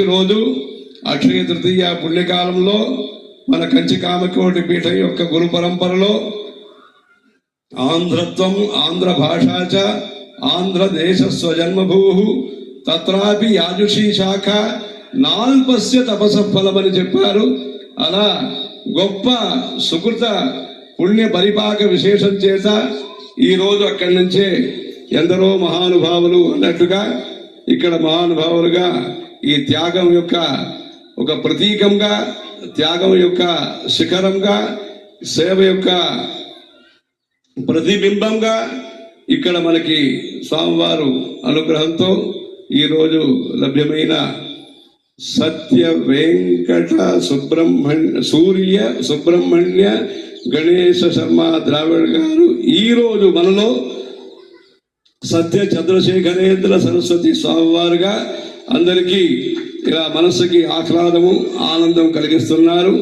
రోజు అక్షయ తృతీయ పుణ్యకాలంలో మన కంచి కామకోటి పీఠం యొక్క గురు పరంపరలో ఆంధ్రత్వం ఆంధ్ర భాషాచ ఆంధ్రదేశ స్వజన్మభూ తత్రాపి యాజుషీ శాఖ నాల్పస్య తపసఫలమని చెప్పారు. అలా గొప్ప సుకృత పుణ్య పరిపాక విశేషం చేత ఈరోజు అక్కడి నుంచే ఎందరో మహానుభావులు అన్నట్టుగా ఇక్కడ మహానుభావులుగా ఈ త్యాగం యొక్క ఒక ప్రతీకంగా, త్యాగం యొక్క శిఖరంగా, సేవ యొక్క ప్రతిబింబంగా ఇక్కడ మనకి స్వామివారు అనుగ్రహంతో ఈరోజు లభ్యమైన సత్య వెంకట సూర్య సుబ్రహ్మణ్య గణేశ శర్మ ద్రావిడ్ గారు ఈరోజు మనలో సత్య చంద్రశేఖరేంద్ర సరస్వతి స్వామివారుగా అందరికీ ఇలా మనస్సుకి ఆహ్లాదము ఆనందం కలిగిస్తున్నారు.